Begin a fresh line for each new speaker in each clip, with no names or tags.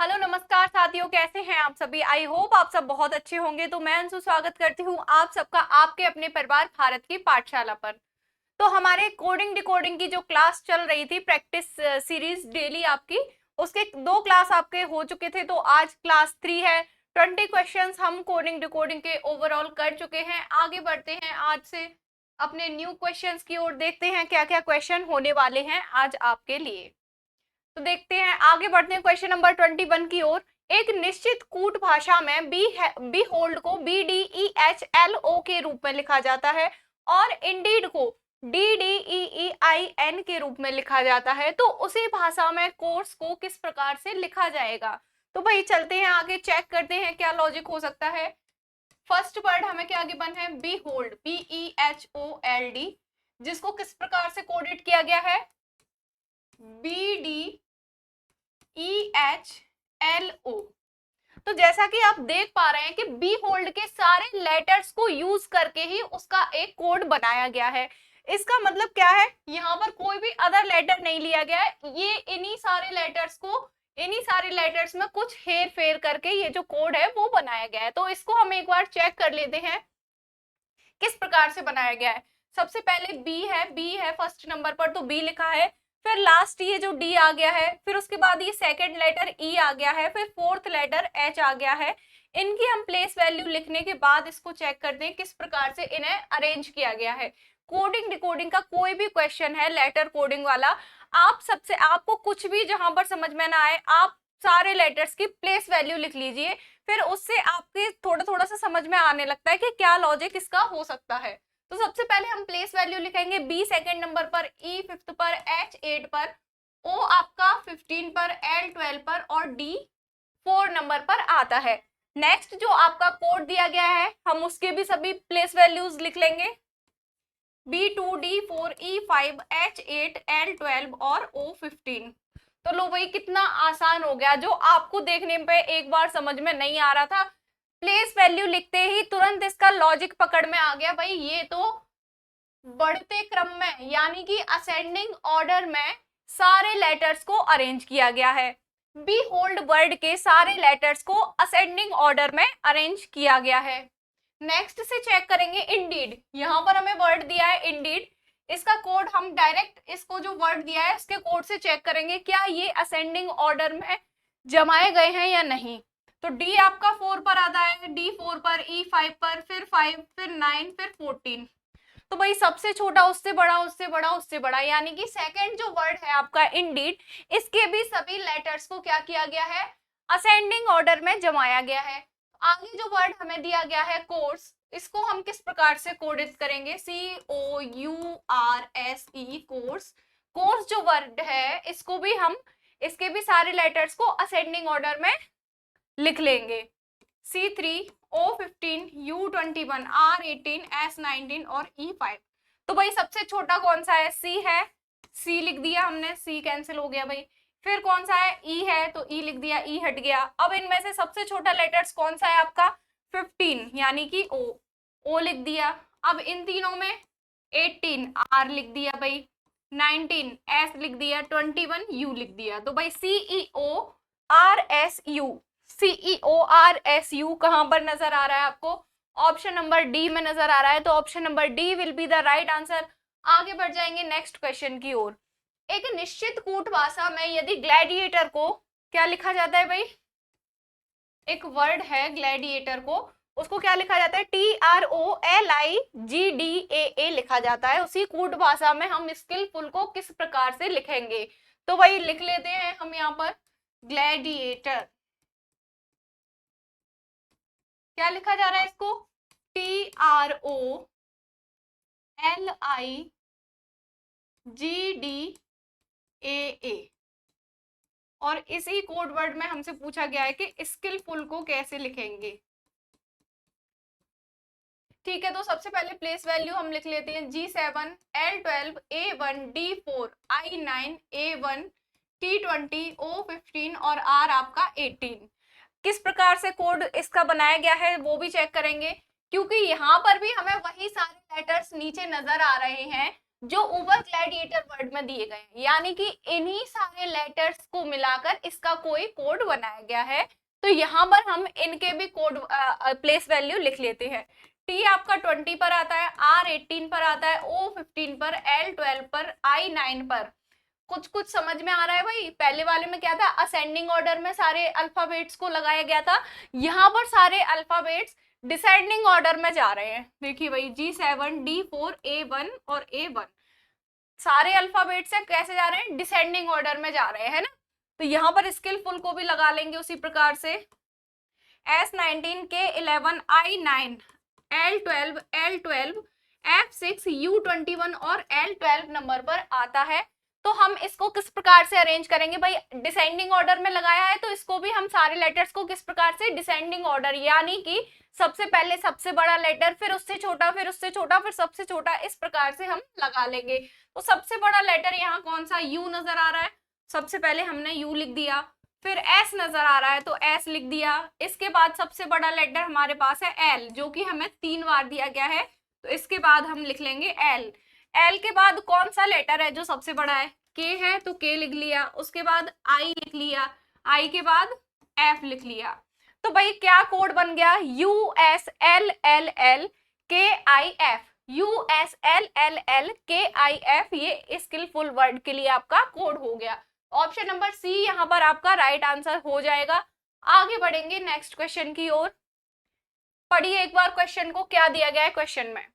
Hello नमस्कार साथियों, कैसे हैं आप सभी। आई होप आप सब बहुत अच्छे होंगे। तो मैं अंशु स्वागत करती हूँ आप सबका आपके अपने परिवार भारत की पाठशाला पर। तो हमारे कोडिंग डिकोडिंग की जो क्लास चल रही थी, प्रैक्टिस सीरीज डेली आपकी, उसके 2 क्लास आपके हो चुके थे। तो आज क्लास 3 है। 20 क्वेश्चंस हम कोडिंग डिकोडिंग के ओवरऑल कर चुके हैं। आगे बढ़ते हैं आज से अपने न्यू क्वेश्चंस की ओर, देखते हैं क्या क्या क्वेश्चन होने वाले हैं आज आपके लिए। तो देखते हैं, आगे बढ़ते हैं क्वेश्चन नंबर 21 की ओर। एक निश्चित कूट भाषा में बी होल्ड को BDEHLO के रूप में लिखा जाता है और इंडीड को DDEEIN के रूप में लिखा जाता है। तो उसी भाषा में कोर्स को किस प्रकार से लिखा जाएगा। तो भाई चलते हैं आगे, चेक करते हैं क्या लॉजिक हो सकता है। फर्स्ट वर्ड हमें क्या गिवन है, बी होल्ड, BEHOLD, जिसको किस प्रकार से कोडेड किया गया है, BDEHLO। तो जैसा कि आप देख पा रहे हैं कि बी होल्ड के सारे लेटर्स को यूज करके ही उसका एक कोड बनाया गया है। इसका मतलब क्या है, यहाँ पर कोई भी अदर लेटर नहीं लिया गया है। ये इन्हीं सारे लेटर्स में कुछ हेर फेर करके ये जो कोड है वो बनाया गया है। तो इसको हम एक बार चेक कर लेते हैं किस प्रकार से बनाया गया है। सबसे पहले बी है फर्स्ट नंबर पर, तो बी लिखा है। फिर लास्ट ये जो डी आ गया है, फिर उसके बाद ये सेकंड लेटर ई आ गया है, फिर फोर्थ लेटर एच आ गया है। इनकी हम प्लेस वैल्यू लिखने के बाद इसको चेक करते हैं किस प्रकार से इन्हें अरेंज किया गया है। कोडिंग डिकोडिंग का कोई भी क्वेश्चन है लेटर कोडिंग वाला, आपको कुछ भी जहां पर समझ में ना आए, आप सारे लेटर्स की प्लेस वैल्यू लिख लीजिए। फिर उससे आपके थोड़ा थोड़ा सा समझ में आने लगता है कि क्या लॉजिक इसका हो सकता है। तो सबसे पहले हम प्लेस वैल्यू लिखेंगे। बी सेकंड नंबर पर, ई फिफ्थ पर, एच 8 पर, ओ आपका 15 पर, एल 12 पर और डी 4 नंबर पर आता है। नेक्स्ट जो आपका कोड दिया गया है, हम उसके भी सभी प्लेस वैल्यूज लिख लेंगे। B2, D4, E5, H8, L12 और O15। तो लो भाई, कितना आसान हो गया। जो आपको देखने पे एक बार समझ में नहीं आ रहा था, प्लेस वैल्यू लिखते ही तुरंत इसका लॉजिक पकड़ में आ गया। भाई ये तो बढ़ते क्रम में यानी कि असेंडिंग ऑर्डर में सारे लेटर्स को अरेंज किया गया है। बी होल्ड वर्ड के सारे लेटर्स को असेंडिंग ऑर्डर में अरेंज किया गया है। नेक्स्ट से चेक करेंगे इंडीड। यहाँ पर हमें वर्ड दिया है इंडीड, इसका कोड हम डायरेक्ट इसको जो वर्ड दिया है उसके कोड से चेक करेंगे क्या ये असेंडिंग ऑर्डर में जमाए गए हैं या नहीं। तो डी आपका 4 पर आता है, डी 4 पर, ई 5 पर, फिर 5, फिर 9, फिर 14। तो भाई सबसे छोटा उससे बड़ा, उससे बड़ा, उससे बड़ा, यानी कि सेकंड जो वर्ड है आपका इंडीड, इसके भी सभी लेटर्स को क्या किया गया है, असेंडिंग ऑर्डर में जमाया गया है। आगे जो वर्ड हमें दिया गया है कोर्स, इसको हम किस प्रकार से कोडित करेंगे, COURSE, कोर्स। कोर्स जो वर्ड है इसको भी हम, इसके भी सारे लेटर्स को असेंडिंग ऑर्डर में लिख लेंगे। C3, O15, U21, R18, S19 और E5। तो भाई सबसे छोटा कौन सा है, C है, C लिख दिया हमने, C कैंसिल हो गया भाई। फिर कौन सा है, E है, तो E लिख दिया, E हट गया। अब इनमें से सबसे छोटा लेटर्स कौन सा है आपका, 15 यानी कि O लिख दिया। अब इन तीनों में 18 R लिख दिया भाई, 19 S लिख दिया, 21 U लिख दिया। तो भाई CEORSU कहां पर नजर आ रहा है आपको, ऑप्शन नंबर डी में नजर आ रहा है। तो option number D will be the right answer. आगे बढ़ जाएंगे नेक्स्ट क्वेश्चन की ओर। एक निश्चित कूट भाषा में यदि ग्लैडिएटर को क्या लिखा जाता है भाई, एक वर्ड है ग्लैडिएटर को, उसको क्या लिखा जाता है, TROLIGDAA लिखा जाता है। उसी कूट भाषा में हम स्किलफुल को किस प्रकार से लिखेंगे। तो भाई लिख लेते हैं हम यहाँ पर, ग्लैडिएटर क्या लिखा जा रहा है इसको, TROLIGDAA। और इसी कोड वर्ड में हमसे पूछा गया है कि स्किलफुल को कैसे लिखेंगे। ठीक है, तो सबसे पहले प्लेस वैल्यू हम लिख लेते हैं, G7, L12, A1, D4, I9, A1, T20, O15 और R आपका 18। किस प्रकार से कोड इसका बनाया गया है वो भी चेक करेंगे, क्योंकि यहाँ पर भी हमें वही सारे लेटर्स नीचे नजर आ रहे हैं जो ऊपर ग्लैडिएटर वर्ड में दिए गए हैं, यानी कि इन्हीं सारे लेटर्स को मिलाकर इसका कोई कोड बनाया गया है। तो यहाँ पर हम इनके भी कोड प्लेस वैल्यू लिख लेते हैं। टी आपका 20 पर आता है, आर 18 पर आता है, ओ 15 पर, एल 12 पर, आई 9 पर। कुछ कुछ समझ में आ रहा है भाई? पहले वाले में क्या था, असेंडिंग ऑर्डर में सारे अल्फाबेट्स को लगाया गया था, यहाँ पर सारे अल्फाबेट्स डिसेंडिंग ऑर्डर में जा रहे हैं। देखिए भाई, G7, D4, A1 और A1 सारे अल्फाबेट से कैसे जा रहे हैं, डिसेंडिंग ऑर्डर में जा रहे हैं, है ना। तो यहाँ पर स्किलफुल को भी लगा लेंगे उसी प्रकार से। S19, K11, I9, L12, L12, F6, U21 और L12 नंबर पर आता है। तो हम इसको किस प्रकार से अरेंज करेंगे भाई, डिसेंडिंग ऑर्डर में लगाया है तो इसको भी हम सारे लेटर्स को किस प्रकार से, डिसेंडिंग ऑर्डर, यानी कि सबसे पहले सबसे बड़ा लेटर, फिर उससे छोटा, फिर उससे छोटा, फिर सबसे छोटा, इस प्रकार से हम लगा लेंगे। तो सबसे बड़ा लेटर यहाँ कौन सा, यू नजर आ रहा है, सबसे पहले हमने यू लिख दिया। फिर एस नजर आ रहा है तो एस लिख दिया। इसके बाद सबसे बड़ा लेटर हमारे पास है एल, जो कि हमें 3 बार दिया गया है, तो इसके बाद हम लिख लेंगे एल। एल के बाद कौन सा लेटर है जो सबसे बड़ा है, के है तो के लिख लिया। उसके बाद आई लिख लिया, आई के बाद एफ लिख लिया। तो भाई क्या कोड बन गया, U S L L L K I F, U S L L L K I F, ये स्किलफुल वर्ड के लिए आपका कोड हो गया। ऑप्शन नंबर सी यहाँ पर आपका राइट आंसर हो जाएगा। आगे बढ़ेंगे नेक्स्ट क्वेश्चन की ओर। पढ़िए एक बार क्वेश्चन को, क्या दिया गया है क्वेश्चन में।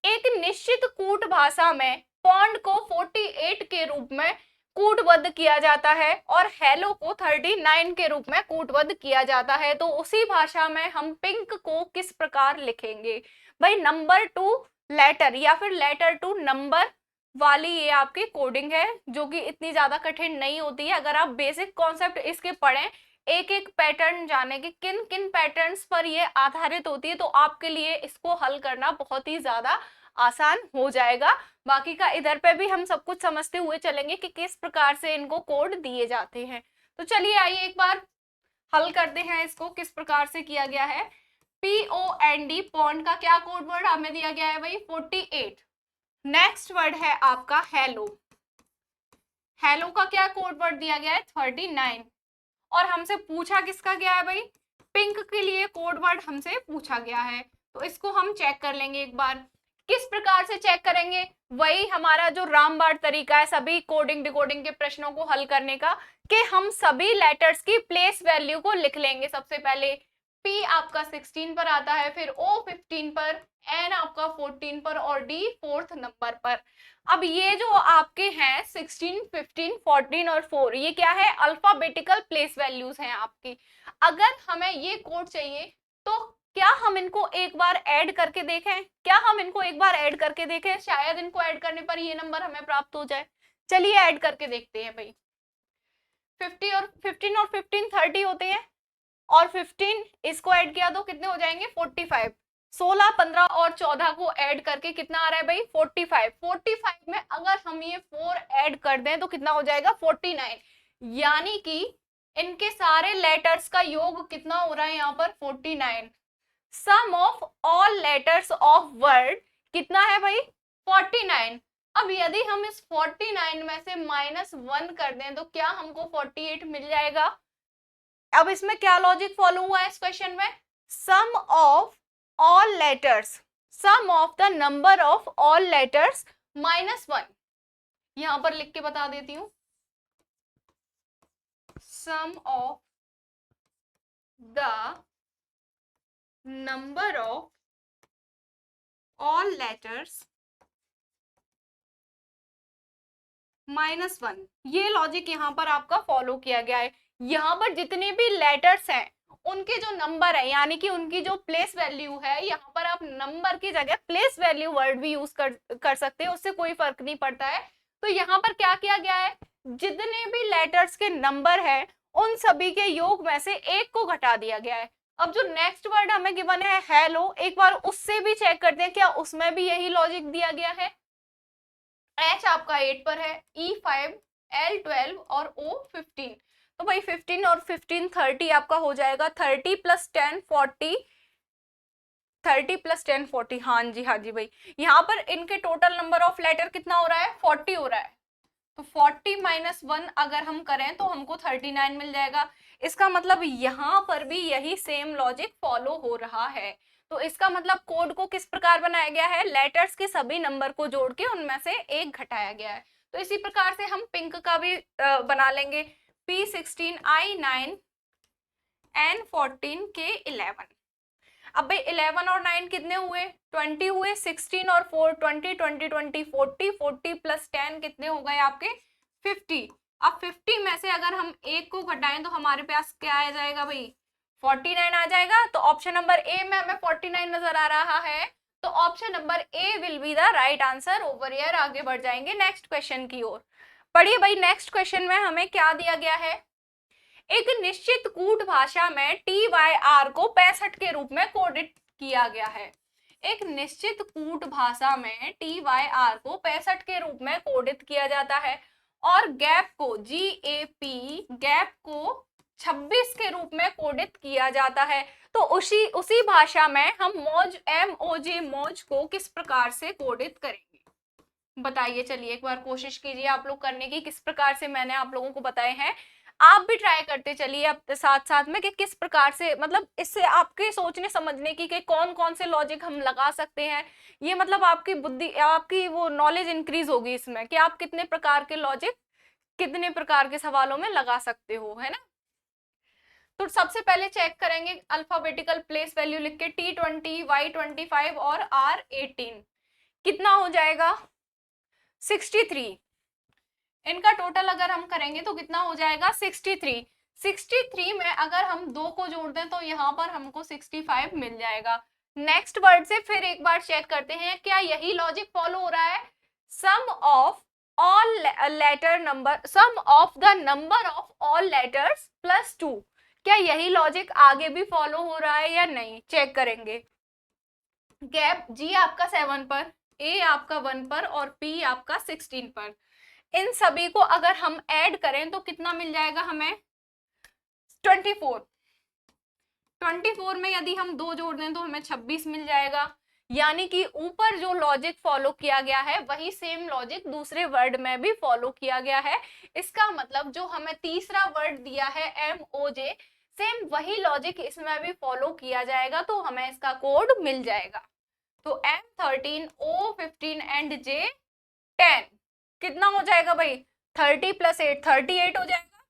एक निश्चित कूट भाषा में पौंड को 48 के रूप में कूटबद्ध किया जाता है और हेलो को 39 के रूप में कूटबद्ध किया जाता है। तो उसी भाषा में हम पिंक को किस प्रकार लिखेंगे भाई, नंबर टू लेटर या फिर लेटर टू नंबर वाली ये आपकी कोडिंग है, जो कि इतनी ज्यादा कठिन नहीं होती है। अगर आप बेसिक कॉन्सेप्ट इसके पढ़ें, एक एक पैटर्न जाने कि किन किन पैटर्न्स पर ये आधारित होती है, तो आपके लिए इसको हल करना बहुत ही ज्यादा आसान हो जाएगा। बाकी का इधर पे भी हम सब कुछ समझते हुए चलेंगे कि किस प्रकार से इनको कोड दिए जाते हैं। तो चलिए आइए एक बार हल करते हैं इसको, किस प्रकार से किया गया है। POND पॉन्ड का क्या कोड वर्ड हमें दिया गया है भाई, 48। नेक्स्ट वर्ड है आपका हेलो, हेलो का क्या कोड वर्ड दिया गया है, 39। और हमसे पूछा किसका गया है भाई, पिंक के लिए कोड वर्ड हमसे पूछा गया है। तो इसको हम चेक कर लेंगे एक बार। किस प्रकार से चेक करेंगे, वही हमारा जो रामबाण तरीका है सभी कोडिंग डिकोडिंग के प्रश्नों को हल करने का, कि हम सभी लेटर्स की प्लेस वैल्यू को लिख लेंगे। सबसे पहले P आपका 16 पर आता है, फिर O 15 पर, N आपका 14 पर और D 4th नंबर पर। अब ये जो आपके हैं 16, 15, 14 और 4, ये क्या है, अल्फाबेटिकल प्लेस वैल्यूज हैं आपकी। अगर हमें ये कोड चाहिए तो क्या हम इनको एक बार ऐड करके देखें, क्या हम इनको एक बार ऐड करके देखें, शायद इनको ऐड करने पर ये नंबर हमें प्राप्त हो जाए। चलिए ऐड करके देखते हैं भाई। 50 और 15 और 15 30 होते हैं, और 15 इसको ऐड किया तो कितने हो जाएंगे 45। 16, 15 और 14 को ऐड करके कितना आ रहा है भाई 45। 45 में अगर हम ये 4 ऐड कर दें तो कितना हो जाएगा 49। यानी कि इनके सारे लेटर्स का योग कितना हो रहा है यहाँ पर 49। Sum of all letters of word कितना है भाई 49। अब यदि हम इस 49 में से -1 कर दें तो क्या हमको 48 मिल जाएगा। अब इसमें क्या लॉजिक फॉलो हुआ है इस क्वेश्चन में, sum of all letters, sum of the number of all letters -1। यहां पर लिख के बता देती हूं, sum of the number of all letters -1। ये लॉजिक यहां पर आपका फॉलो किया गया है। यहाँ पर जितने भी लेटर्स हैं उनके जो नंबर है, यानी कि उनकी जो प्लेस वैल्यू है, यहाँ पर आप नंबर की जगह प्लेस वैल्यू वर्ड भी यूज कर सकते हैं, उससे कोई फर्क नहीं पड़ता है। तो यहाँ पर क्या किया गया है, जितने भी लेटर्स के नंबर है उन सभी के योग में से एक को घटा दिया गया है। अब जो नेक्स्ट वर्ड हमें गिवन है हेलो, एक बार उससे भी चेक करते हैं क्या उसमें भी यही लॉजिक दिया गया है। H आपका 8 पर है, E5, L12 और O15। तो भाई 15 और 15 30 आपका हो जाएगा, 30 + 10 40, 30 + 10 40, हाँ जी भाई। यहाँ पर इनके टोटल नंबर ऑफ लेटर कितना हो रहा है, 40 हो रहा है। तो 40 - 1 अगर हम करें तो हमको 39 मिल जाएगा। इसका मतलब यहाँ पर भी यही सेम लॉजिक फॉलो हो रहा है। तो इसका मतलब कोड को किस प्रकार बनाया गया है, लेटर्स के सभी नंबर को जोड़ के उनमें से एक घटाया गया है। तो इसी प्रकार से हम पिंक का भी बना लेंगे, P16 I9 N14 K11। अब भाई 11 और 9 कितने हुए, 20 हुए, 16 और 4 20 20 20 40 40 + 10 कितने हो गए आपके 50। अब 50 में से अगर हम एक को घटाएं तो हमारे पास क्या आ जाएगा भाई, 49 आ जाएगा। तो ऑप्शन नंबर ए में हमें 49 नजर आ रहा है। तो option number A will be the right answer over here. आगे बढ़ जाएंगे नेक्स्ट क्वेश्चन की ओर। पढ़िए भाई, नेक्स्ट क्वेश्चन में हमें क्या दिया गया है, एक निश्चित कूट भाषा में TYR को 65 के रूप में कोडित किया गया है। एक निश्चित कूट भाषा में TYR को 65 के रूप में कोडित किया जाता है और गैप को गैप को 26 के रूप में कोडित किया जाता है। तो उसी भाषा में हम मौज को किस प्रकार से कोडित करेंगे, बताइए। चलिए एक बार कोशिश कीजिए आप लोग करने की, किस प्रकार से मैंने आप लोगों को बताए हैं, आप भी ट्राई करते चलिए अपने साथ साथ में कि किस प्रकार से, मतलब इससे आपके सोचने समझने की कि कौन कौन से लॉजिक हम लगा सकते हैं। ये मतलब आपकी बुद्धि, आपकी वो नॉलेज इंक्रीज होगी इसमें कि आप कितने प्रकार के लॉजिक कितने प्रकार के सवालों में लगा सकते हो, है ना। तो सबसे पहले चेक करेंगे अल्फाबेटिकल प्लेस वैल्यू लिख के, T20 Y25 और R18 कितना हो जाएगा 63। इनका टोटल अगर हम करेंगे तो कितना हो जाएगा 63। 63 में अगर हम 2 को जोड़ दें तो यहाँ पर हमको 65 मिल जाएगा। नेक्स्ट वर्ड से फिर एक बार चेक करते हैं क्या यही लॉजिक फॉलो हो रहा है, sum of the number of all letters +2। क्या यही लॉजिक आगे भी फॉलो हो रहा है या नहीं, चेक करेंगे। गैप G आपका 7 पर, A आपका 1 पर और P आपका 16 पर। इन सभी को अगर हम ऐड करें तो कितना मिल जाएगा हमें 24। 24 में यदि हम 2 जोड़ दें तो हमें 26 मिल जाएगा। यानी कि ऊपर जो लॉजिक फॉलो किया गया है वही सेम लॉजिक दूसरे वर्ड में भी फॉलो किया गया है। इसका मतलब जो हमें तीसरा वर्ड दिया है MOJ, सेम वही लॉजिक इसमें भी फॉलो किया जाएगा तो हमें इसका कोड मिल जाएगा। तो M13 O15 एंड J10 कितना हो जाएगा भाई, 30 + 8 38 हो जाएगा।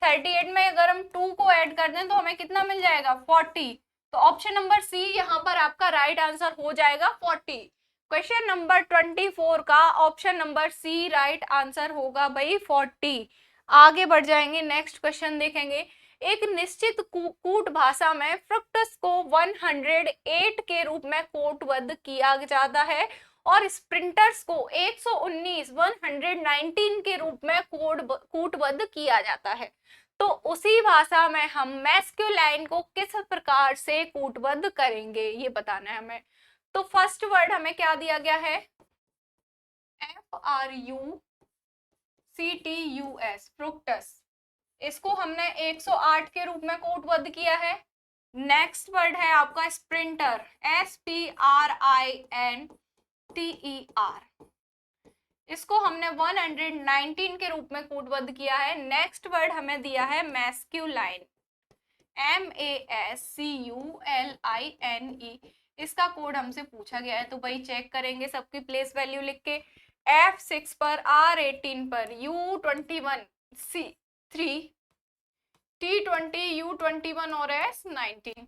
38 में अगर हम 2 को ऐड कर दें तो हमें कितना मिल जाएगा 40। तो ऑप्शन नंबर सी यहाँ पर आपका राइट आंसर हो जाएगा 40। क्वेश्चन नंबर 24 का option number C right answer होगा भाई 40। आगे बढ़ जाएंगे, नेक्स्ट क्वेश्चन देखेंगे। एक निश्चित कूट भाषा में फ्रुक्टस को 108 के रूप में कोटबद्ध किया जाता है और स्प्रिंटर्स को 119 के रूप में कूटबद्ध किया जाता है। तो उसी भाषा में हम मैस्कुलाइन को किस प्रकार से कूटबद्ध करेंगे ये बताना है हमें। तो फर्स्ट वर्ड हमें क्या दिया गया है, FRUCTUS फ्रुक्टस, इसको हमने 108 के रूप में कोटबद्ध किया है। नेक्स्ट वर्ड है आपका स्प्रिंटर, SPRINTER, इसको हमने 119 के रूप में कोटबद्ध किया है। नेक्स्ट वर्ड हमें दिया है मैस्कुलाइन, MASCULINE, इसका कोड हमसे पूछा गया है। तो भाई चेक करेंगे सबकी प्लेस वैल्यू लिख के, F6 पर, R18 पर, U21 C3, T20 U21 और S19।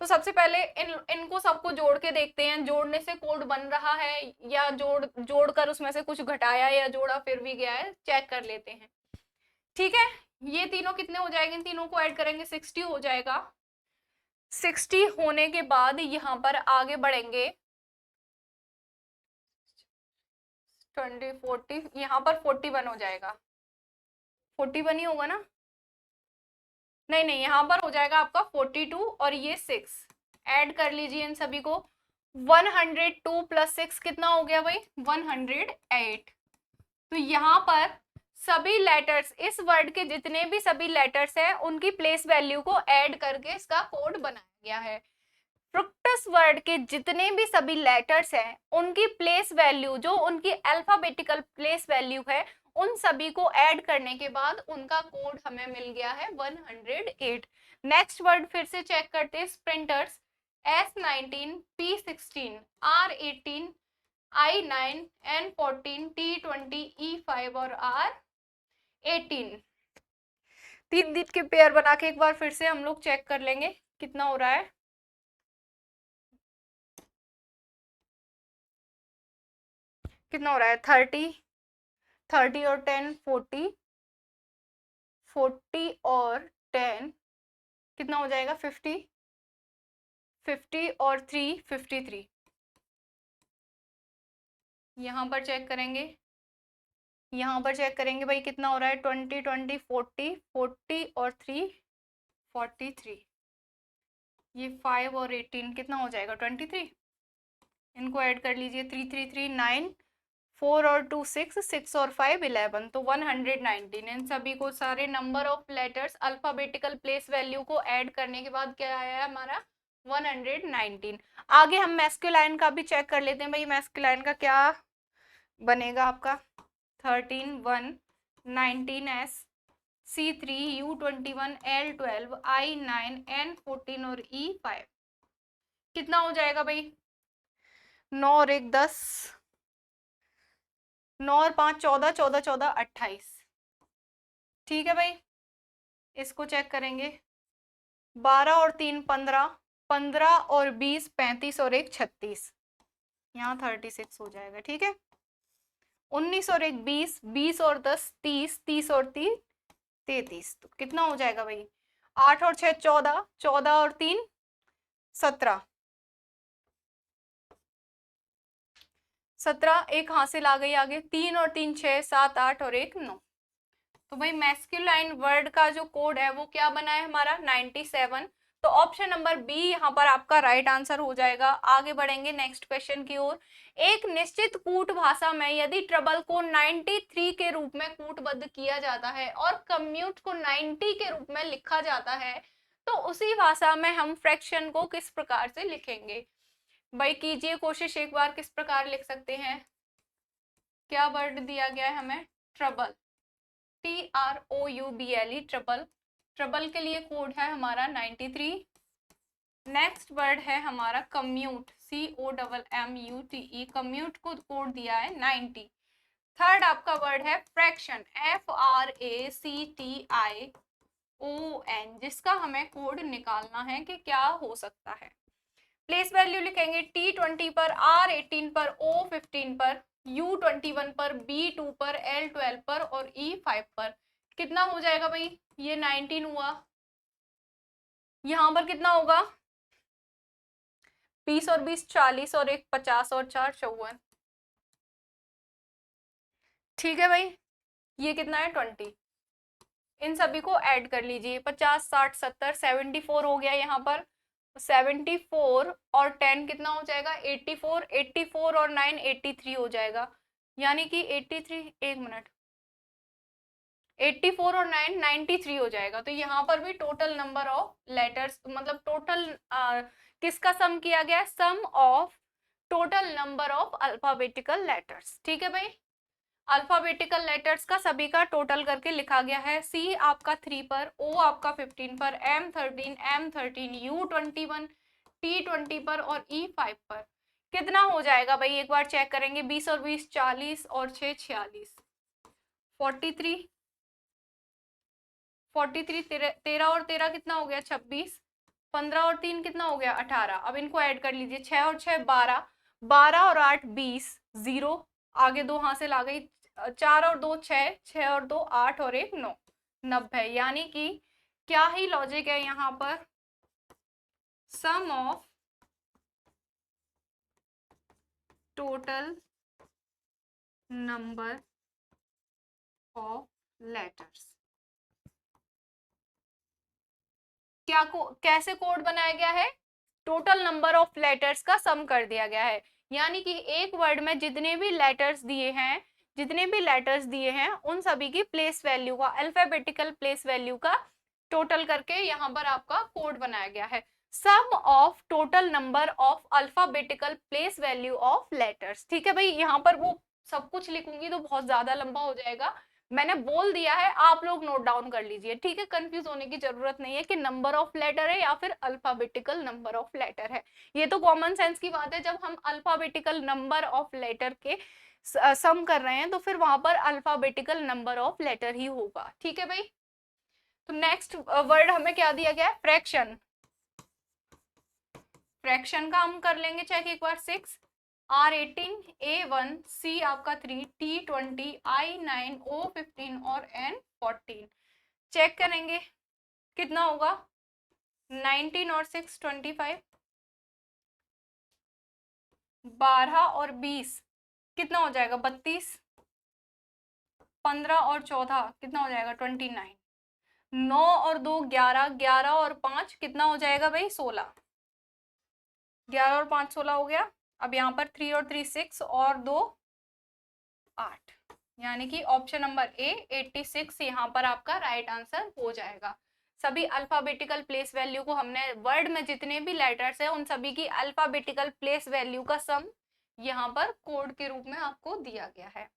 तो सबसे पहले इनको सबको जोड़ के देखते हैं, जोड़ने से कोड बन रहा है या जोड़कर उसमें से कुछ घटाया या जोड़ा फिर भी गया है, चेक कर लेते हैं। ठीक है, ये तीनों कितने हो जाएंगे, तीनों को ऐड करेंगे 60 हो जाएगा। 60 होने के बाद यहाँ पर आगे बढ़ेंगे 20 40, यहाँ पर 41 हो जाएगा। 41 ही होगा ना, नहीं यहाँ पर हो जाएगा आपका 42 और ये 6 ऐड कर लीजिए इन सभी को। 102 + 6 कितना हो गया भाई 108। तो यहाँ पर सभी लेटर्स, इस वर्ड के जितने भी सभी लेटर्स हैं उनकी प्लेस वैल्यू को ऐड करके इसका कोड बनाया गया है। फ्रुक्टस वर्ड के जितने भी सभी लेटर्स हैं उनकी प्लेस वैल्यू, जो उनकी अल्फाबेटिकल प्लेस वैल्यू है, उन सभी को ऐड करने के बाद उनका कोड हमें मिल गया है 108। नेक्स्ट वर्ड फिर से चेक करते हैं, sprinters, S19, P16, R18, I9, N14, T20, E5 और R18। 3 दिन के पेयर बना के एक बार फिर से हम लोग चेक कर लेंगे कितना हो रहा है। कितना हो रहा है, 30 और 10 40, 40 और 10 कितना हो जाएगा, 50, 50 और 3 53। यहाँ पर चेक करेंगे, यहाँ पर चेक करेंगे भाई कितना हो रहा है, 20 20 40, 40 और 3 43। ये 5 और 18 कितना हो जाएगा, 23। इनको ऐड कर लीजिए, 3 3 3 9, 4 और 2 6, 6 और 5 11, तो 119। इन सभी को सारे number of letters alphabetical place value को ऐड करने के बाद क्या आया है हमारा, 119। आगे हम मैस्कुलाइन का भी चेक कर लेते हैं भाई, मैस्कुलाइन का क्या बनेगा आपका, 13 1 19S, C3, U21, L12, I9, N14 और E5 कितना हो जाएगा भाई, 9 और 1 10, 9 और 5 14, 14 14 28। ठीक है भाई, इसको चेक करेंगे, 12 और 3 15, 15 और 20 35 और 1 36, यहाँ 36 हो जाएगा। ठीक है, 19 और 1 20, 20 और 10 30, 30 और 3 33, तो कितना हो जाएगा भाई, 8 और 6 14, 14 और 3 17, 17, एक हासिल आ गई आगे, 3 और 3 6 7 8 और 1 9। तो भाई मैस्कुलाइन वर्ड का जो कोड है वो क्या बना है हमारा, 97। तो ऑप्शन नंबर बी यहाँ पर आपका राइट आंसर हो जाएगा। आगे बढ़ेंगे नेक्स्ट क्वेश्चन की ओर। एक निश्चित कूट भाषा में यदि ट्रबल को 93 के रूप में कूटबद्ध किया जाता है और कम्यूट को 90 के रूप में लिखा जाता है, तो उसी भाषा में हम फ्रैक्शन को किस प्रकार से लिखेंगे। भाई कीजिए कोशिश एक बार, किस प्रकार लिख सकते हैं। क्या वर्ड दिया गया है हमें, ट्रबल, TROUBLE, ट्रबल। ट्रबल के लिए कोड है हमारा 93। नेक्स्ट वर्ड है हमारा कम्यूट, COMMUTE, कम्यूट को कोड दिया है 90। थर्ड आपका वर्ड है फ्रैक्शन, FRACTION, जिसका हमें कोड निकालना है कि क्या हो सकता है। प्लेस वैल्यू लिखेंगे, T20 पर, R18 पर, O15 पर, U21 पर, B2 पर, L12 पर और E5 पर। कितना हो जाएगा भाई, ये 19 हुआ, यहां पर कितना होगा, 20 और 20 40 और 1 50 और 4 54। ठीक है भाई, ये कितना है 20। इन सभी को ऐड कर लीजिए, 50 60 70 74 हो गया यहाँ पर, 74 और 10 कितना हो जाएगा, 84, 84 और 9 83 हो जाएगा, यानी कि 83, एक मिनट, 84 और 9 93 हो जाएगा। तो यहाँ पर भी टोटल नंबर ऑफ लेटर्स, मतलब टोटल किसका सम किया गया, sum of total number of alphabetical letters. ठीक है भाई, अल्फाबेटिकल लेटर्स का सभी का टोटल करके लिखा गया है। C आपका 3 पर, O आपका 15 पर, M13, U21, T20 पर और E5 पर कितना हो जाएगा भाई, एक बार चेक करेंगे, 20 और 20 40 और 6 46, 43, 43 13 और 13 कितना हो गया 26, 15 और 3 कितना हो गया 18। अब इनको ऐड कर लीजिए, 6 और 6 12, 12 और 8 20, 0 आगे 2 हासिल आ गई, 4 और 2 6, 6 और 2 8 और 1 9, 90। यानी कि क्या ही लॉजिक है यहाँ पर, sum of total number of letters. क्या कैसे कोड बनाया गया है, टोटल नंबर ऑफ लेटर्स का सम कर दिया गया है। यानी कि एक वर्ड में जितने भी लेटर्स दिए हैं, जितने भी लेटर्स दिए हैं उन सभी की प्लेस वैल्यू का, अल्फाबेटिकल प्लेस वैल्यू का टोटल करके यहाँ पर आपका कोड बनाया गया है। Sum of total number of alphabetical place value of letters. ठीक है भाई, यहाँ पर वो सब कुछ लिखूंगी तो बहुत ज्यादा लंबा हो जाएगा, मैंने बोल दिया है, आप लोग नोट डाउन कर लीजिए। ठीक है, कंफ्यूज होने की जरूरत नहीं है कि नंबर ऑफ लेटर है या फिर अल्फाबेटिकल नंबर ऑफ लेटर है, ये तो कॉमन सेंस की बात है। जब हम अल्फाबेटिकल नंबर ऑफ लेटर के सम कर रहे हैं तो फिर वहां पर अल्फाबेटिकल नंबर ऑफ लेटर ही होगा। ठीक है भाई, तो नेक्स्ट वर्ड हमें क्या दिया गया है, फ्रैक्शन। फ्रैक्शन का हम कर लेंगे चेक एक बार। 6 R18 A1 C आपका 3 T20 I9 O15 और N14 चेक करेंगे कितना होगा। 19 और 6 25, 12 और 20 कितना हो जाएगा 32, 15 और 14 कितना हो जाएगा 29, 9 और 2 11, 11 और 5 कितना हो जाएगा भाई 16, 11 और 5 16 हो गया। अब यहाँ पर 3 और 3 6 और 2 8, यानी कि ऑप्शन नंबर ए 86 यहाँ पर आपका राइट आंसर हो जाएगा। सभी अल्फाबेटिकल प्लेस वैल्यू को हमने, वर्ड में जितने भी लेटर्स है उन सभी की अल्फाबेटिकल प्लेस वैल्यू का सम यहाँ पर कोड के रूप में आपको दिया गया है।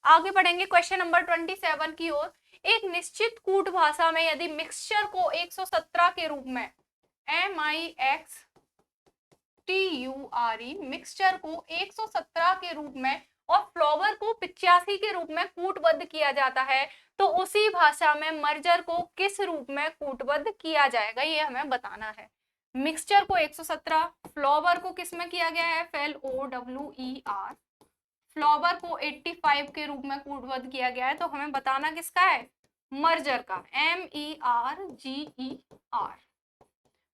आगे बढ़ेंगे क्वेश्चन नंबर 27 की ओर। एक निश्चित कूट भाषा में यदि मिक्सचर को 117 के रूप में MIXTURE मिक्सचर को 117 के रूप में और फ्लावर को 85 के रूप में कूटबद्ध किया जाता है तो उसी भाषा में मर्जर को किस रूप में कूटबद्ध किया जाएगा, ये हमें बताना है। मिक्सचर को 117, फ्लावर को किस में किया गया है, FLOWER, फ्लावर को 85 के रूप में कूटबद्ध किया गया है, तो हमें बताना किसका है, मर्जर का, MERGER,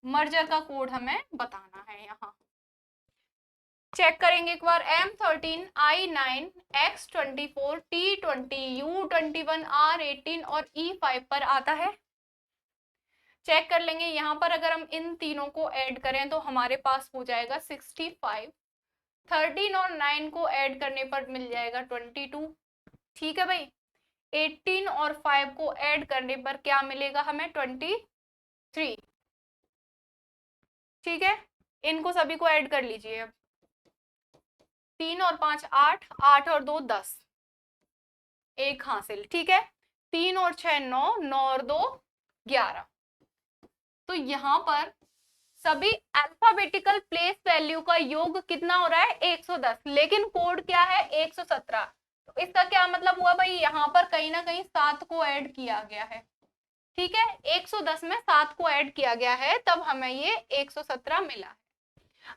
मर्जर का कोड हमें बताना है। यहाँ चेक करेंगे एक बार। M13 I9 X24 T20 U21 R18 और E5 पर आता है। चेक कर लेंगे, यहाँ पर अगर हम इन तीनों को ऐड करें तो हमारे पास हो जाएगा 65, 13 और 9 को ऐड करने पर मिल जाएगा 22। ठीक है भाई, 18 और 5 को ऐड करने पर क्या मिलेगा हमें, 23। ठीक है, इनको सभी को ऐड कर लीजिए। अब 3 और 5 8, 8 और 2 10, एक हासिल। ठीक है, 3 और 6 9, 9 और 2 11। तो यहाँ पर सभी अल्फाबेटिकल प्लेस वैल्यू का योग कितना हो रहा है 110, लेकिन कोड क्या है 117। तो इसका क्या मतलब हुआ भाई, यहाँ पर कहीं ना कहीं 7 को ऐड किया गया है। ठीक है, 110 में 7 को ऐड किया गया है, तब हमें ये 117 मिला है।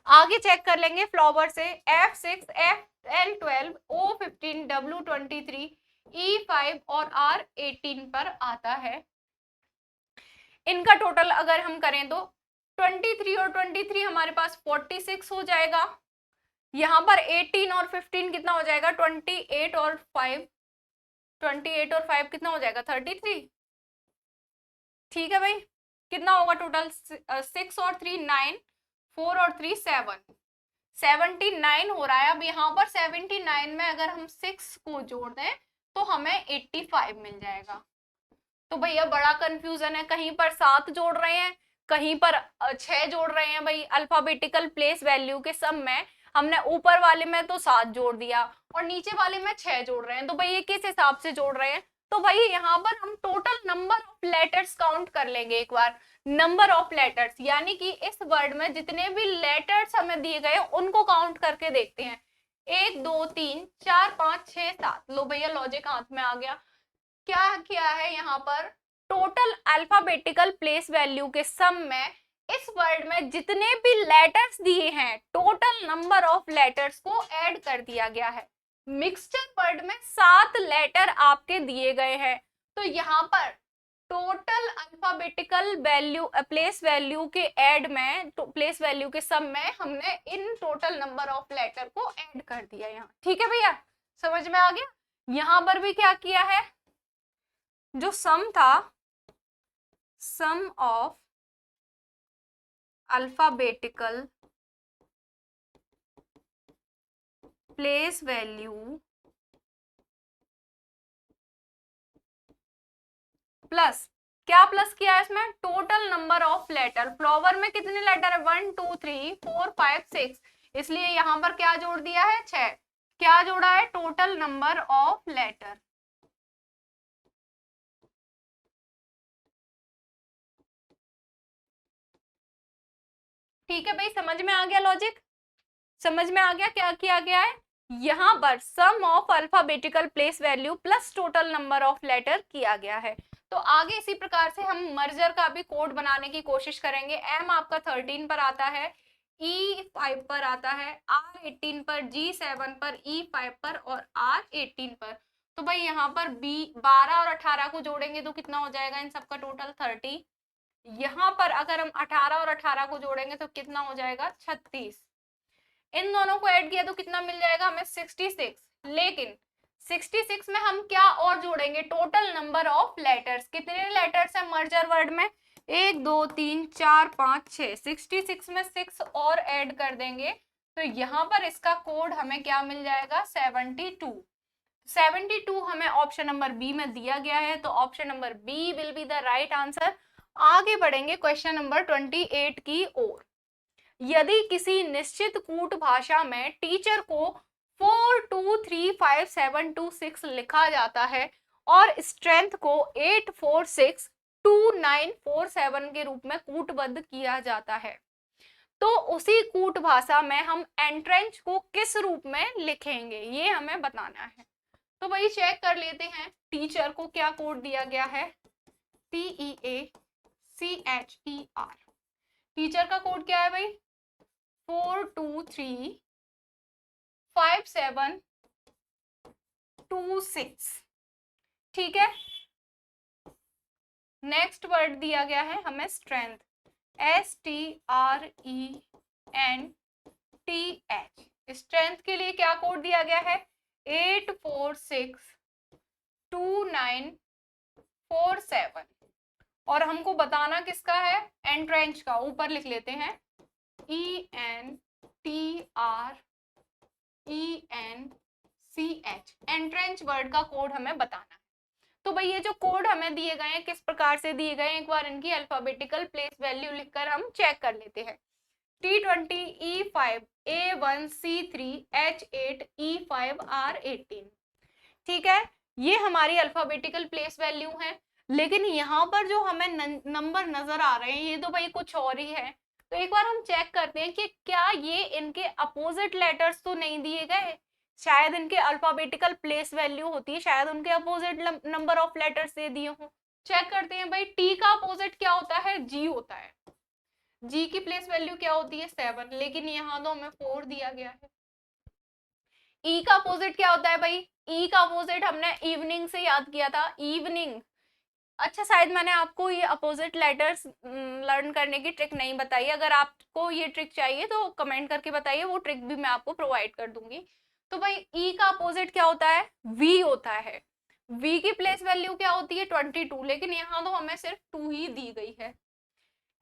आगे चेक कर लेंगे फ्लावर से। F6 FL12 O15 W23 E5 और R18 पर आता है। इनका टोटल अगर हम करें तो 23 और 23 हमारे पास 46 हो जाएगा। यहाँ पर 18 और 15 कितना हो जाएगा 28 और 5, 28 और 5 कितना हो जाएगा 33। ठीक है भाई, कितना होगा टोटल 6 और 3 9, 4 और 3 7, 79 हो रहा है। अब यहाँ पर 79 में अगर हम 6 को जोड़ दें तो हमें 85 मिल जाएगा। तो भैया बड़ा कंफ्यूजन है, कहीं पर 7 जोड़ रहे हैं, कहीं पर 6 जोड़ रहे हैं। भाई अल्फाबेटिकल प्लेस वैल्यू के सम में हमने ऊपर वाले में तो 7 जोड़ दिया और नीचे वाले में 6 जोड़ रहे हैं, तो भाई ये किस हिसाब से जोड़ रहे हैं, तो भाई यहाँ पर हम total number of letters count कर लेंगे एक बार। नंबर ऑफ लेटर्स यानी कि इस वर्ड में जितने भी लेटर्स हमें दिए गए उनको काउंट करके देखते हैं। 1 2 3 4 5 6 7, लो भैया लॉजिक हाथ में आ गया। क्या किया है यहाँ पर, टोटल अल्फाबेटिकल प्लेस वैल्यू के सम में इस वर्ड में जितने भी लेटर्स दिए हैं टोटल नंबर ऑफ लेटर्स को ऐड कर दिया गया है। मिक्सचर वर्ड में 7 लेटर आपके दिए गए हैं, तो यहाँ पर total alphabetical value place value के ऐड में, प्लेस वैल्यू के सम में हमने इन टोटल नंबर ऑफ लेटर को ऐड कर दिया यहाँ। ठीक है भैया, समझ में आ गया। यहाँ पर भी क्या किया है, जो सम था, sum of alphabetical place value plus क्या प्लस किया है इसमें, total number of letter. Flower में कितने लेटर है, 1 2 3 4 5 6, इसलिए यहां पर क्या जोड़ दिया है, 6। क्या जोड़ा है, टोटल नंबर ऑफ लेटर। ठीक है भाई, समझ में आ गया लॉजिक, समझ में आ गया क्या किया गया है। यहाँ पर sum of alphabetical place value plus total number of letter किया गया है। तो आगे इसी प्रकार से हम मर्जर का भी कोड बनाने की कोशिश करेंगे। एम आपका 13 पर आता है, ई 5 पर आता है, आर 18 पर, जी 7 पर, ई 5 पर और आर 18 पर। तो भाई यहाँ पर बी 12 और 18 को जोड़ेंगे तो कितना हो जाएगा, इन सबका टोटल 30। यहाँ पर अगर हम 18 और 18 को जोड़ेंगे तो कितना हो जाएगा, 36। इन दोनों को ऐड किया तो कितना मिल जाएगा हमें, 66। लेकिन 66 में हम क्या और जोड़ेंगे, टोटल नंबर ऑफ लेटर्स। कितने लेटर्स है मर्जर वर्ड में, 1 2 3 4 5 6, 66 में 6 और ऐड कर देंगे तो यहाँ पर इसका कोड हमें क्या मिल जाएगा, 72। 72 हमें ऑप्शन नंबर बी में दिया गया है, तो option number B will be the right answer. आगे बढ़ेंगे क्वेश्चन नंबर 28 की ओर। यदि किसी निश्चित कूट भाषा में टीचर को 4 2 3 5 7 2 6 लिखा जाता है और स्ट्रेंथ को 8 4 6 2 9 4 7 के रूप में कूटबद्ध किया जाता है, तो उसी कूट भाषा में हम एंट्रेंच को किस रूप में लिखेंगे, ये हमें बताना है। तो वही चेक कर लेते हैं, टीचर को क्या कोड दिया गया है, TEACHER। टीचर का कोड क्या है भाई, 4 2 3 5 7 2 6। ठीक है, नेक्स्ट वर्ड दिया गया है हमें स्ट्रेंथ, STRENTH। स्ट्रेंथ के लिए क्या कोड दिया गया है, 8 4 6 2 9 4 7। और हमको बताना किसका है, एंट्रेंच का। ऊपर लिख लेते हैं ENTRENCH, एंट्रेंच वर्ड का कोड हमें बताना है। तो भाई ये जो कोड हमें दिए गए हैं किस प्रकार से दिए गए हैं, एक बार इनकी अल्फाबेटिकल प्लेस वैल्यू लिखकर हम चेक कर लेते हैं। T20 E5 A1 C3 H8 E5 R18। ठीक है, ये हमारी अल्फाबेटिकल प्लेस वैल्यू है। लेकिन यहाँ पर जो हमें नंबर नजर आ रहे हैं ये तो भाई कुछ और ही है। तो एक बार हम चेक करते हैं कि क्या ये इनके अपोजिट लेटर्स तो नहीं दिए गए, शायद इनके अल्फाबेटिकल प्लेस वैल्यू होती है, शायद उनके अपोजिट नंबर ऑफ लेटर्स दे दिए हों। चेक करते हैं भाई, टी का अपोजिट क्या होता है, जी होता है। जी की प्लेस वैल्यू क्या होती है, 7, लेकिन यहाँ तो हमें 4 दिया गया है। ई का अपोजिट क्या होता है भाई, ई का अपोजिट हमने इवनिंग से याद किया था, इवनिंग। अच्छा, शायद मैंने आपको ये अपोजिट लेटर्स लर्न करने की ट्रिक नहीं बताई। अगर आपको ये ट्रिक चाहिए तो कमेंट करके बताइए, वो ट्रिक भी मैं आपको प्रोवाइड कर दूंगी। तो भाई ई का अपोजिट क्या होता है, वी होता है। वी की प्लेस वैल्यू क्या होती है, 22, लेकिन यहाँ तो हमें सिर्फ 2 ही दी गई है।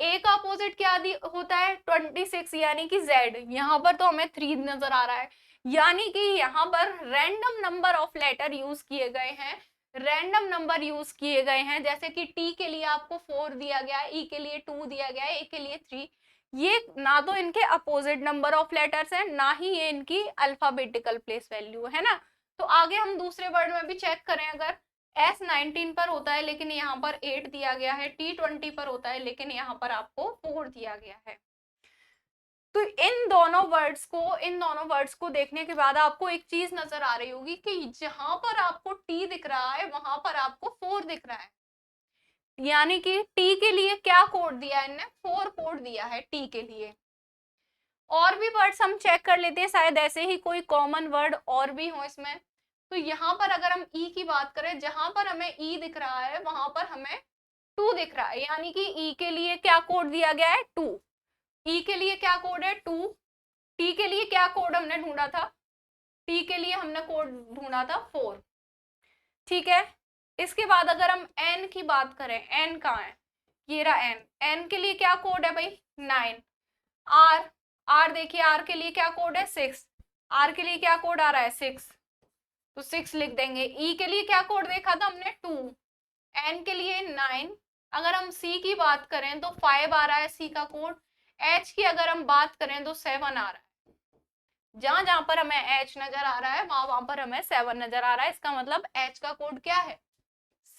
ए का अपोजिट क्या होता है, 26, यानी कि जेड। यहाँ पर तो हमें 3 नजर आ रहा है, यानी कि यहाँ पर random number of letter use किए गए हैं, रैंडम नंबर यूज किए गए हैं। जैसे कि टी के लिए आपको 4 दिया गया है, ई के लिए 2 दिया गया है, ए के लिए 3। ये ना तो इनके अपोजिट नंबर ऑफ लेटर्स हैं, ना ही ये इनकी अल्फाबेटिकल प्लेस वैल्यू है ना। तो आगे हम दूसरे वर्ड में भी चेक करें, अगर S19 पर होता है लेकिन यहाँ पर 8 दिया गया है, T20 पर होता है लेकिन यहाँ पर आपको 4 दिया गया है। तो इन दोनों वर्ड्स को देखने के बाद आपको एक चीज नजर आ रही होगी कि जहां पर आपको T दिख रहा है वहां पर आपको 4 दिख रहा है, यानी कि T के लिए क्या कोड दिया है इनने, 4 कोड दिया है T के लिए। और भी वर्ड्स हम चेक कर लेते हैं, शायद ऐसे ही कोई कॉमन वर्ड और भी हो इसमें। तो यहाँ पर अगर हम ई की बात करें, जहां पर हमें ई दिख रहा है वहां पर हमें 2 दिख रहा है, यानी कि ई के लिए क्या कोड दिया गया है, 2। ई के लिए क्या कोड है, 2। टी के लिए क्या कोड हमने ढूंढा था, टी के लिए हमने कोड ढूंढा था 4। ठीक है, इसके बाद अगर हम एन की बात करें, एन कहाँ है, ये रहा एन। एन के लिए क्या कोड है भाई, 9। आर, आर देखिए, आर के लिए क्या कोड है, 6। आर के लिए क्या कोड आ रहा है, 6, तो 6 लिख देंगे। ई के लिए क्या कोड देखा था हमने, 2। एन के लिए 9, अगर हम सी की बात करें तो 5 आ रहा है सी का कोड। एच की अगर हम बात करें तो 7 आ रहा है। जहां जहां पर हमें एच नजर आ रहा है वहां वहां पर हमें 7 नजर आ रहा है। इसका मतलब एच का कोड क्या है?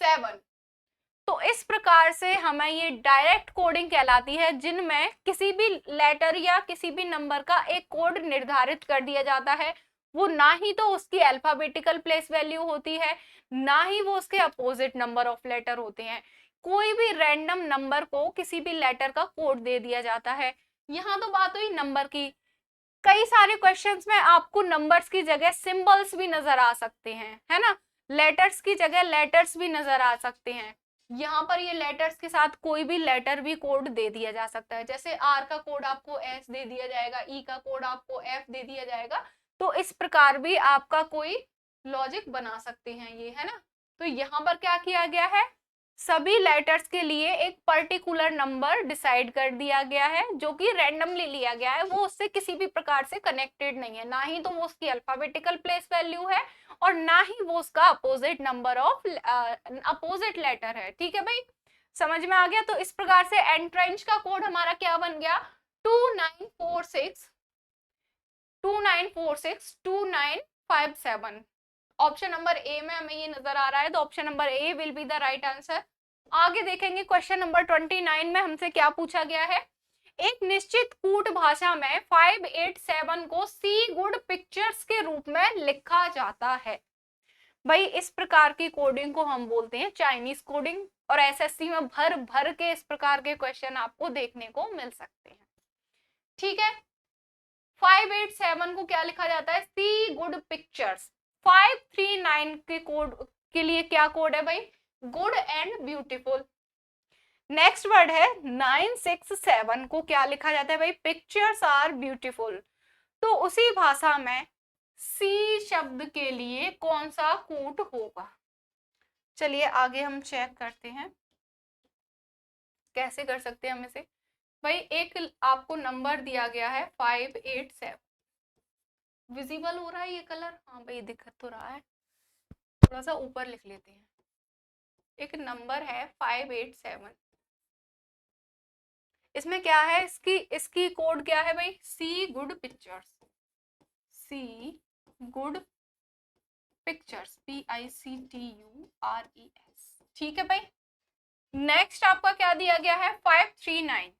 7। तो इस प्रकार से हमें ये डायरेक्ट कोडिंग कहलाती है, जिनमें किसी भी लेटर या किसी भी नंबर का एक कोड निर्धारित कर दिया जाता है। वो ना ही तो उसकी अल्फाबेटिकल प्लेस वैल्यू होती है, ना ही वो उसके अपोजिट नंबर ऑफ लेटर होते हैं। कोई भी रैंडम नंबर को किसी भी लेटर का कोड दे दिया जाता है। यहाँ तो बात हुई नंबर की। कई सारे क्वेश्चंस में आपको नंबर्स की जगह सिंबल्स भी नजर आ सकते हैं, है ना। लेटर्स की जगह लेटर्स भी नजर आ सकते हैं। यहाँ पर ये लेटर्स के साथ कोई भी लेटर भी कोड दे दिया जा सकता है। जैसे आर का कोड आपको एस दे दिया जाएगा, ई का कोड आपको एफ दे दिया जाएगा। तो इस प्रकार भी आपका कोई लॉजिक बना सकते हैं ये, है ना। तो यहाँ पर क्या किया गया है, सभी लेटर्स के लिए एक पर्टिकुलर नंबर डिसाइड कर दिया गया है, जो कि रैंडमली लिया गया है। वो उससे किसी भी प्रकार से कनेक्टेड नहीं है, ना ही तो वो उसकी अल्फाबेटिकल प्लेस वैल्यू है और ना ही वो उसका opposite number of opposite letter है। ठीक है भाई, समझ में आ गया। तो इस प्रकार से एंट्रेंच का कोड हमारा क्या बन गया, 2946 ऑप्शन नंबर ए में हमें ये नजर आ रहा है, तो option number A will be the right answer. आगे देखेंगे क्वेश्चन नंबर 29 में हमसे क्या पूछा गया है। एक निश्चित कूट भाषा में 587 को सी गुड पिक्चर्स के रूप में लिखा जाता है। भाई इस प्रकार की कोडिंग को हम बोलते हैं चाइनीज कोडिंग, और एसएससी में भर भर के इस प्रकार के क्वेश्चन आपको देखने को मिल सकते हैं। ठीक है, 587 को क्या लिखा जाता है, सी गुड पिक्चर्स। 539 के कोड के लिए क्या कोड है भाई, good and beautiful. Next word है 967 को क्या लिखा जाता है भाई, पिक्चर्स आर ब्यूटीफुल। तो उसी भाषा में सी शब्द के लिए कौन सा कूट होगा। चलिए आगे हम चेक करते हैं कैसे कर सकते हैं हम इसे। भाई एक आपको नंबर दिया गया है 587, विजिबल हो रहा है ये कलर, हाँ भाई दिख तो रहा है, थोड़ा सा ऊपर लिख लेते हैं। एक नंबर है 587, इसमें क्या है, इसकी कोड क्या है भाई, सी गुड पिक्चर्स, सी गुड पिक्चर्स, PICTURES। ठीक है भाई। नेक्स्ट आपका क्या दिया गया है 539,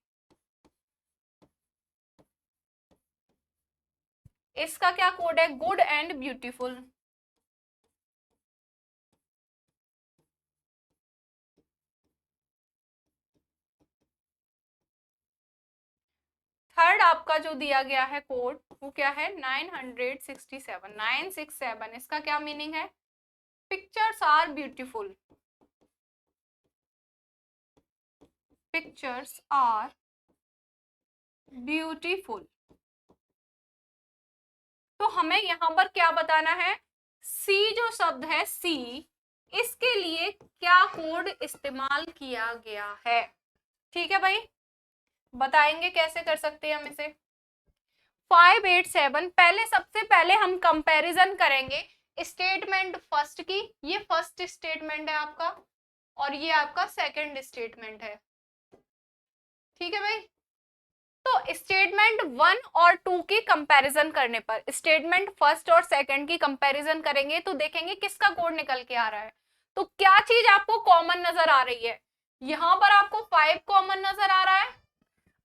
इसका क्या कोड है, गुड एंड ब्यूटीफुल। थर्ड आपका जो दिया गया है कोड वो क्या है 967, इसका क्या मीनिंग है, pictures are beautiful, pictures are beautiful. तो हमें यहां पर क्या बताना है, सी जो शब्द है सी, इसके लिए क्या कोड इस्तेमाल किया गया है। ठीक है भाई, बताएंगे कैसे कर सकते हैं हम इसे। 587 पहले, सबसे पहले हम कंपैरिजन करेंगे स्टेटमेंट फर्स्ट की, ये फर्स्ट स्टेटमेंट है आपका और ये आपका सेकंड स्टेटमेंट है। ठीक है भाई, तो स्टेटमेंट 1 और 2 की कंपैरिजन करने पर, स्टेटमेंट फर्स्ट और सेकंड की कंपैरिजन करेंगे तो देखेंगे किसका कोड निकल के आ रहा है। तो क्या चीज आपको कॉमन नजर आ रही है, यहां पर आपको 5 कॉमन नजर आ रहा है।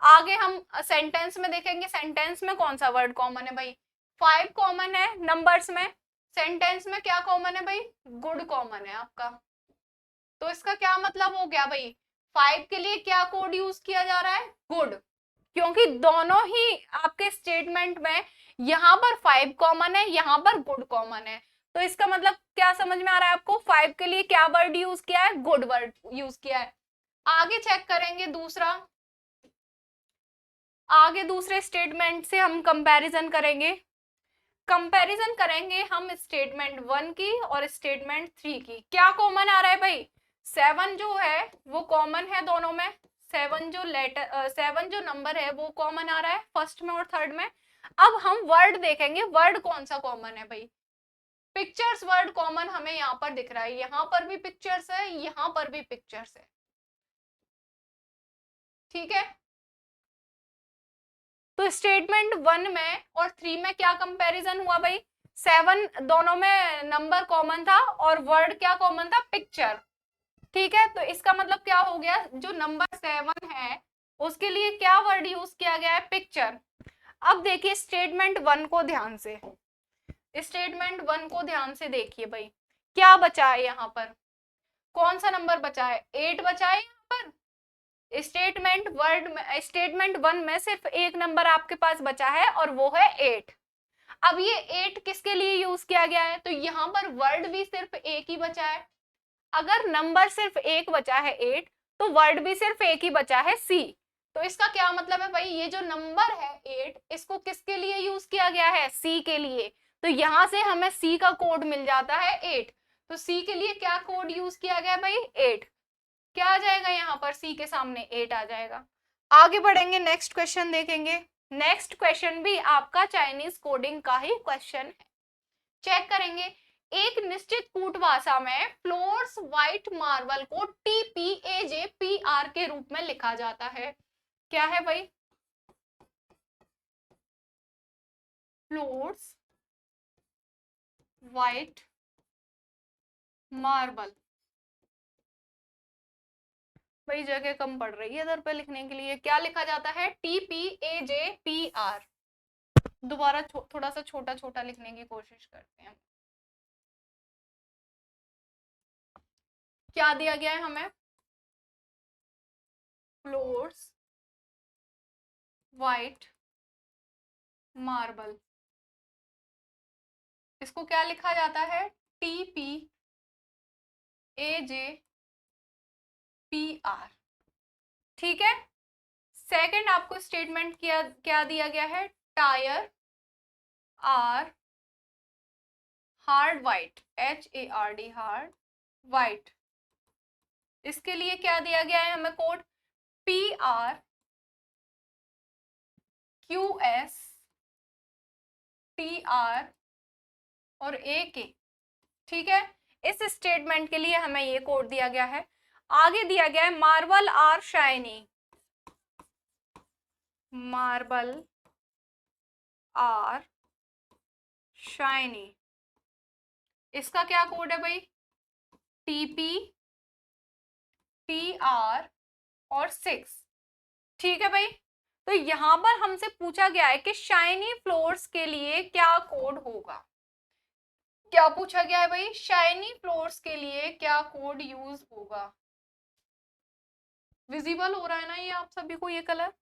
आगे हम सेंटेंस में देखेंगे, सेंटेंस में कौन सा वर्ड कॉमन है भाई, 5 कॉमन है नंबर्स में। सेंटेंस में क्या कॉमन है भाई, गुड कॉमन है आपका। तो इसका क्या मतलब हो गया भाई, 5 के लिए क्या कोड यूज किया जा रहा है, गुड, क्योंकि दोनों ही आपके स्टेटमेंट में यहां पर 5 कॉमन है, यहां पर गुड कॉमन है। तो इसका मतलब क्या समझ में आ रहा है आपको, 5 के लिए क्या वर्ड यूज किया है, गुड वर्ड यूज किया है। आगे चेक करेंगे दूसरा, आगे दूसरे स्टेटमेंट से हम कंपैरिजन करेंगे। कंपैरिजन करेंगे हम स्टेटमेंट 1 की और स्टेटमेंट 3 की। क्या कॉमन आ रहा है भाई, 7 जो है वो कॉमन है दोनों में, 7 जो नंबर है वो कॉमन आ रहा है फर्स्ट में और थर्ड में। अब हम वर्ड देखेंगे, वर्ड कौन सा कॉमन है भाई, पिक्चर्स वर्ड कॉमन हमें यहाँ पर दिख रहा है, यहाँ पर भी पिक्चर्स है, यहाँ पर भी पिक्चर्स है। ठीक है, तो स्टेटमेंट 1 में और 3 में क्या कंपैरिजन हुआ भाई, 7 दोनों में नंबर कॉमन था और वर्ड क्या कॉमन था, पिक्चर। ठीक है, तो इसका मतलब क्या हो गया, जो नंबर 7 है उसके लिए क्या वर्ड यूज किया गया है, पिक्चर। अब देखिए स्टेटमेंट 1 को ध्यान से, स्टेटमेंट 1 को ध्यान से देखिए भाई, क्या बचा है यहाँ पर, कौन सा नंबर बचा है, 8 बचा है यहाँ पर। स्टेटमेंट 1 में सिर्फ एक नंबर आपके पास बचा है और वो है 8। अब ये 8 किसके लिए यूज किया गया है, तो यहाँ पर वर्ड भी सिर्फ एक ही बचा है। अगर नंबर सिर्फ एक बचा है 8, तो वर्ड भी सिर्फ एक ही बचा है सी। तो इसका क्या मतलब है भाई, ये जो नंबर है 8, इसको किसके लिए यूज किया गया है, सी के लिए। तो यहां से हमें सी का कोड मिल जाता है 8। तो सी के लिए क्या कोड यूज किया गया भाई, 8। क्या आ जाएगा यहाँ पर, सी के सामने 8 आ जाएगा। आगे बढ़ेंगे, नेक्स्ट क्वेश्चन देखेंगे। नेक्स्ट क्वेश्चन भी आपका चाइनीज कोडिंग का ही क्वेश्चन है। चेक करेंगे, एक निश्चित कूटभाषा में फ्लोर्स व्हाइट मार्बल को TPAJPR के रूप में लिखा जाता है। क्या है भाई, फ्लोर्स व्हाइट मार्बल। भाई जगह कम पड़ रही है इधर पे लिखने के लिए, क्या लिखा जाता है, TPAJPR। दोबारा थोड़ा सा छोटा छोटा लिखने की कोशिश करते हैं। क्या दिया गया है हमें, फ्लोर्स व्हाइट मार्बल, इसको क्या लिखा जाता है, TPAJPR। ठीक है, सेकंड आपको स्टेटमेंट क्या दिया गया है, tyre are hard white, HARD hard white. इसके लिए क्या दिया गया है हमें कोड, PRQSTR और AK। ठीक है, इस स्टेटमेंट के लिए हमें ये कोड दिया गया है। आगे दिया गया है marble are shiny, marble are shiny, इसका क्या कोड है भाई, TPTR और 6। ठीक है भाई, तो यहां पर हमसे पूछा गया है कि शाइनी फ्लोर्स के लिए क्या कोड होगा। क्या पूछा गया है भाई, शाइनी फ्लोर्स के लिए क्या कोड यूज होगा। विजिबल हो रहा है ना ये आप सभी को, ये कलर,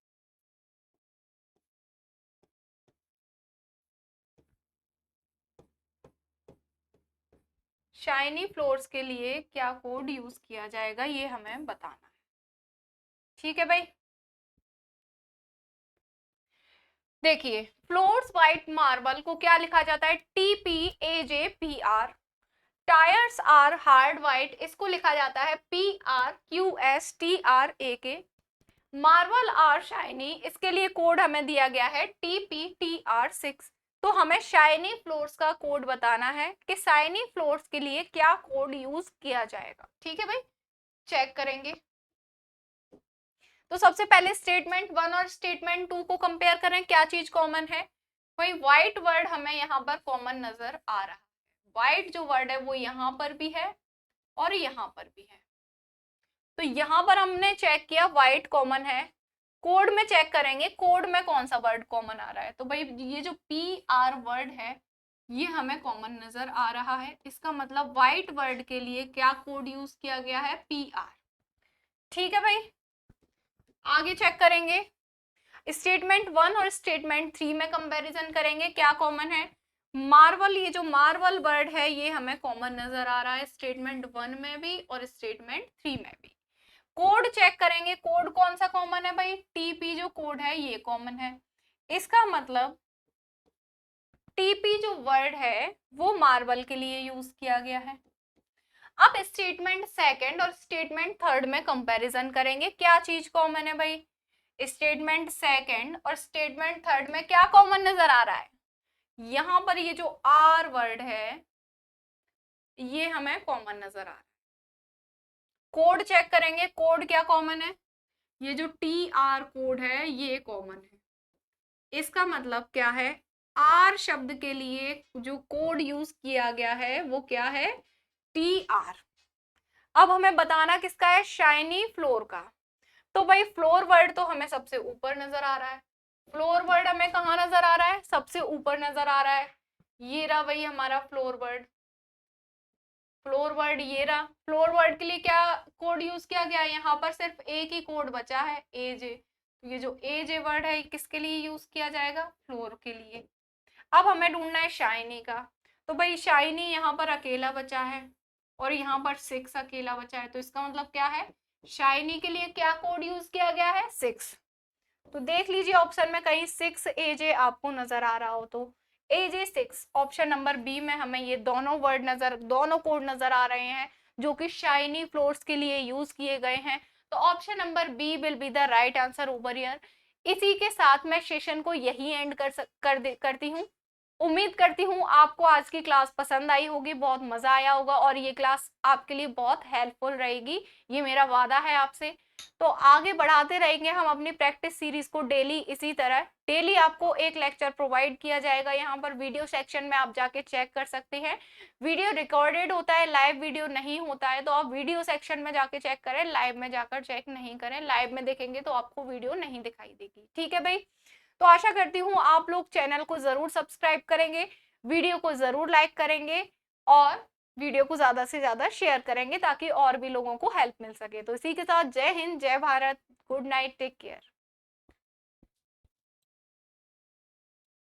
शाइनी फ्लोर्स के लिए क्या कोड यूज किया जाएगा, ये हमें बताना है। ठीक है भाई, देखिए फ्लोर्स व्हाइट मार्बल को क्या लिखा जाता है, TPAJPR। Tyres are hard white, इसको लिखा जाता है PRQSTRAK। मार्बल आर शाइनी, इसके लिए कोड हमें दिया गया है TPTR6। तो हमें शाइनी फ्लोर्स का कोड बताना है कि शाइनी फ्लोर्स के लिए क्या कोड यूज किया जाएगा। ठीक है भाई, चेक करेंगे। तो सबसे पहले स्टेटमेंट 1 और स्टेटमेंट 2 को कंपेयर करें, क्या चीज कॉमन है, वही व्हाइट वर्ड हमें यहाँ पर कॉमन नजर आ रहा है। व्हाइट जो वर्ड है वो यहाँ पर भी है और यहाँ पर भी है। तो यहाँ पर हमने चेक किया व्हाइट कॉमन है। कोड में चेक करेंगे, कोड में कौन सा वर्ड कॉमन आ रहा है, तो भाई ये जो PR वर्ड है ये हमें कॉमन नजर आ रहा है। इसका मतलब व्हाइट वर्ड के लिए क्या कोड यूज किया गया है, PR। ठीक है भाई, आगे चेक करेंगे, स्टेटमेंट 1 और स्टेटमेंट 3 में कंपैरिजन करेंगे, क्या कॉमन है, मार्बल, ये जो मार्बल वर्ड है ये हमें कॉमन नजर आ रहा है स्टेटमेंट 1 में भी और स्टेटमेंट 3 में भी। कोड चेक करेंगे, कोड कौन सा कॉमन है भाई, TP जो कोड है ये कॉमन है। इसका मतलब TP जो वर्ड है वो मार्बल के लिए यूज किया गया है। अब स्टेटमेंट सेकंड और स्टेटमेंट थर्ड में कंपैरिजन करेंगे, क्या चीज कॉमन है भाई, स्टेटमेंट सेकंड और स्टेटमेंट थर्ड में क्या कॉमन नजर आ रहा है, यहां पर ये जो R वर्ड है ये हमें कॉमन नजर आ रहा है। कोड चेक करेंगे, कोड क्या कॉमन है, ये जो TR कोड है ये कॉमन है। इसका मतलब क्या है, आर शब्द के लिए जो कोड यूज किया गया है वो क्या है, TR। अब हमें बताना किसका है, शाइनी फ्लोर का। तो भाई फ्लोर वर्ड तो हमें सबसे ऊपर नजर आ रहा है, फ्लोर वर्ड हमें कहाँ नजर आ रहा है, सबसे ऊपर नजर आ रहा है। ये रहा वही हमारा फ्लोर वर्ड, फ्लोर वर्ड ये रहा। फ्लोर वर्ड के लिए क्या कोड यूज किया गया है, यहाँ पर सिर्फ एक ही कोड बचा है, AJ। तो ये जो AJ वर्ड है किसके लिए यूज किया जाएगा, फ्लोर के लिए। अब हमें ढूंढना है शाइनी का। तो भाई शाइनी यहाँ पर अकेला बचा है और यहाँ पर 6 अकेला बचा है, तो इसका मतलब क्या है, शाइनी के लिए क्या कोड यूज किया गया है, 6। तो देख लीजिए ऑप्शन में कहीं 6AJ आपको नजर आ रहा हो तो AJ 6, ऑप्शन नंबर बी में हमें ये दोनों कोड नजर आ रहे हैं जो कि शाइनी फ्लोर्स के लिए यूज किए गए हैं। तो option number B will be the right answer over here. इसी के साथ मैं सेशन को यही एंड करती हूँ। उम्मीद करती हूँ आपको आज की क्लास पसंद आई होगी, बहुत मजा आया होगा और ये क्लास आपके लिए बहुत हेल्पफुल रहेगी, ये मेरा वादा है आपसे। तो आगे बढ़ाते रहेंगे हम अपनी प्रैक्टिस सीरीज को डेली इसी तरह। डेली आपको एक लेक्चर प्रोवाइड किया जाएगा, यहाँ पर वीडियो सेक्शन में आप जाके चेक कर सकते हैं। वीडियो रिकॉर्डेड होता है, लाइव वीडियो नहीं होता है, तो आप वीडियो सेक्शन में जाके चेक करें, लाइव में जाकर चेक नहीं करें। लाइव में देखेंगे तो आपको वीडियो नहीं दिखाई देगी, ठीक है भाई। तो आशा करती हूँ आप लोग चैनल को जरूर सब्सक्राइब करेंगे, वीडियो को जरूर लाइक करेंगे और वीडियो को ज्यादा से ज्यादा शेयर करेंगे ताकि और भी लोगों को हेल्प मिल सके। तो इसी के साथ जय हिंद, जय भारत, गुड नाइट, टेक केयर।